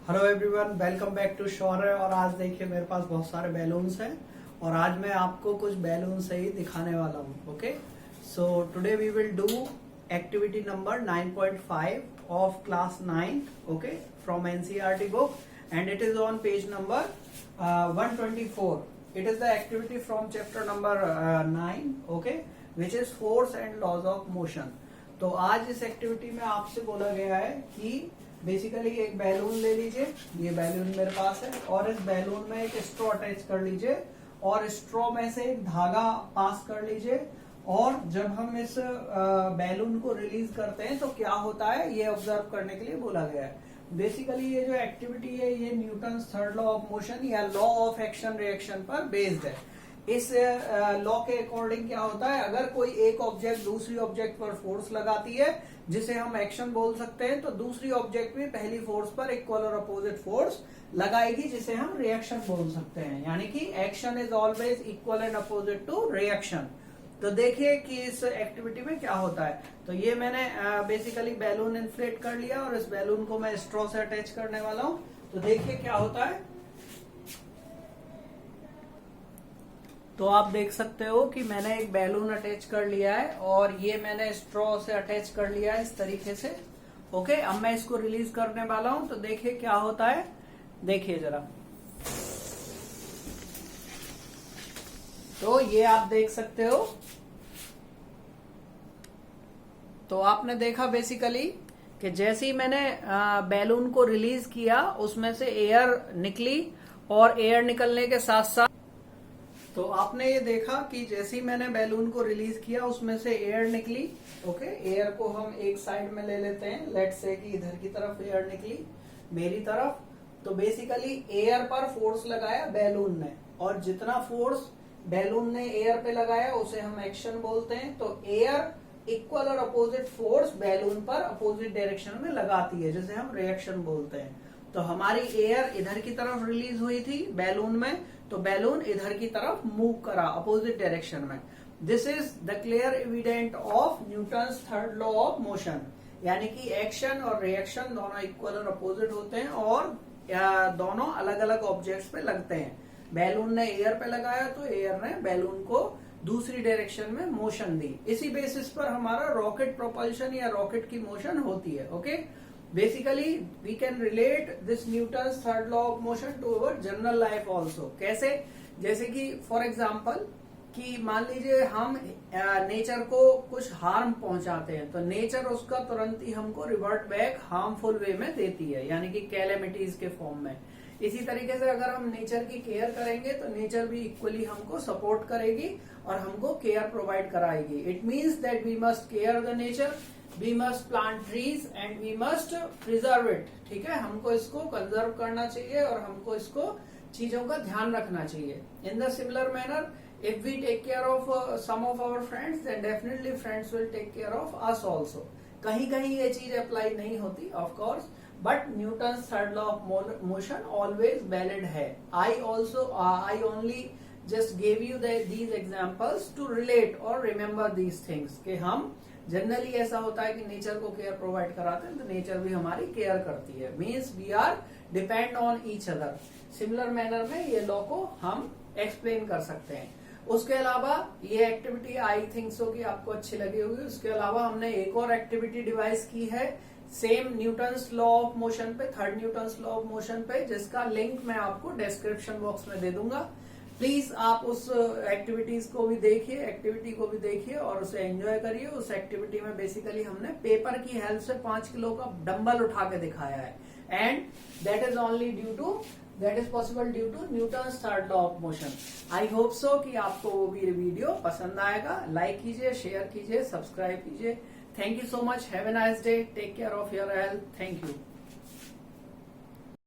Hello everyone, welcome back to Shaurya. और आज देखिए मेरे पास बहुत सारे बैलून्स हैं और आज मैं आपको कुछ बैलून से ही दिखाने वाला हूँ। Okay, so today we will do activity number 9.5 of class 9, okay, from NCERT book and it is on page number 124। It is the activity from chapter number 9, okay, which is force and laws of motion. तो आज इस activity में आपसे बोला गया है कि basically एक बैलून ले लीजिए, ये बैलून मेरे पास है, और इस बैलून में एक स्ट्रॉ अटैच कर लीजिए और स्ट्रॉ में से एक धागा पास कर लीजिए। और जब हम इस बैलून को रिलीज करते हैं तो क्या होता है ये ऑब्जर्व करने के लिए बोला गया है। बेसिकली ये जो एक्टिविटी है ये Newton's third law of motion या लॉ ऑफ एक्शन रिएक्शन पर बेस्ड है। इस लॉ के अकॉर्डिंग क्या होता है, अगर कोई एक ऑब्जेक्ट दूसरी ऑब्जेक्ट पर फोर्स लगाती है जिसे हम एक्शन बोल सकते हैं, तो दूसरी ऑब्जेक्ट भी पहली फोर्स पर इक्वल और अपोजिट फोर्स लगाएगी जिसे हम रिएक्शन बोल सकते हैं। यानी कि action is always equal and opposite to reaction. तो देखिए कि इस एक्टिविटी में क्या होता है। तो ये मैंने बेसिकली बैलून इन्फ्लेट कर लिया और इस बैलून को मैं स्ट्रॉ से अटैच करने वाला हूं। तो देखिए क्या होता है। तो आप देख सकते हो कि मैंने एक बैलून अटैच कर लिया है और ये मैंने स्ट्रॉ से अटैच कर लिया है इस तरीके से। ओके, अब मैं इसको रिलीज करने वाला हूं। तो देखिए क्या होता है, देखिए जरा। तो ये आप देख सकते हो। तो आपने देखा बेसिकली कि जैसे ही मैंने बैलून को रिलीज किया उसमें से एयर निकली और एयर निकलने के साथ साथ तो आपने ये देखा कि जैसे ही मैंने बैलून को रिलीज किया उसमें से एयर निकली। ओके, एयर को हम एक साइड में ले लेते हैं। लेट्स से कि इधर की तरफ एयर निकली मेरी तरफ। तो बेसिकली एयर पर फोर्स लगाया बैलून ने, और जितना फोर्स बैलून ने एयर पे लगाया उसे हम एक्शन बोलते हैं। तो एयर इक्वल और अपोजिट फोर्स बैलून पर अपोजिट डायरेक्शन में लगाती है जिसे हम रिएक्शन बोलते हैं। तो हमारी एयर इधर की तरफ रिलीज हुई थी बैलून में, तो बैलून इधर की तरफ मूव करा अपोजिट डायरेक्शन में। This is the clear evident of Newton's third law of motion. यानी कि एक्शन और रिएक्शन दोनों इक्वल और अपोजिट होते हैं और दोनों अलग अलग ऑब्जेक्ट्स पे लगते हैं। बैलून ने एयर पे लगाया तो एयर ने बैलून को दूसरी डायरेक्शन में मोशन दी। इसी बेसिस पर हमारा रॉकेट प्रोपल्शन या रॉकेट की मोशन होती है। Okay, basically we can relate this Newton's third law of motion to our general life also. कैसे, जैसे कि फॉर एग्जाम्पल कि मान लीजिए हम नेचर को कुछ हार्म पहुंचाते हैं तो नेचर उसका तुरंत ही हमको रिवर्ट बैक हार्मफुल वे में देती है, यानी कि कैलेमिटीज के फॉर्म में। इसी तरीके से अगर हम नेचर की केयर करेंगे तो नेचर भी इक्वली हमको सपोर्ट करेगी और हमको केयर प्रोवाइड कराएगी। It means that we must care the nature, we must plant trees and we must preserve it. ठीक है, हमको इसको कंजर्व करना चाहिए और हमको इसको चीजों का ध्यान रखना चाहिए। In the similar manner, if we take care of some of our friends, then definitely friends will take care of us also. कहीं कहीं ये चीज अप्लाई नहीं होती of course, but Newton's third law of motion always valid है। I only just gave you these examples to relate or remember these things कि हम generally ऐसा होता है कि नेचर को केयर प्रोवाइड कराते हैं तो नेचर भी हमारी केयर करती है। Means we are depend on each other. Similar manner में ये लॉ को हम एक्सप्लेन कर सकते हैं। उसके अलावा ये एक्टिविटी आई थिंक सो कि आपको अच्छी लगी होगी। उसके अलावा हमने एक और एक्टिविटी डिवाइस की है same Newton's law of motion पे, third Newton's law of motion पे, जिसका लिंक मैं आपको डिस्क्रिप्शन बॉक्स में दे दूंगा। प्लीज आप उस एक्टिविटीज को भी देखिए, एक्टिविटी को भी देखिए और उसे एंजॉय करिए। उस एक्टिविटी में बेसिकली हमने पेपर की हेल्प से 5 किलो का डंबल उठा के दिखाया है and that is possible due to Newton's third law of motion. I hope so कि आपको वो भी वीडियो पसंद आएगा। लाइक कीजिए, शेयर कीजिए, सब्सक्राइब कीजिए। Thank you so much. Have a nice day. Take care of your health. Thank you.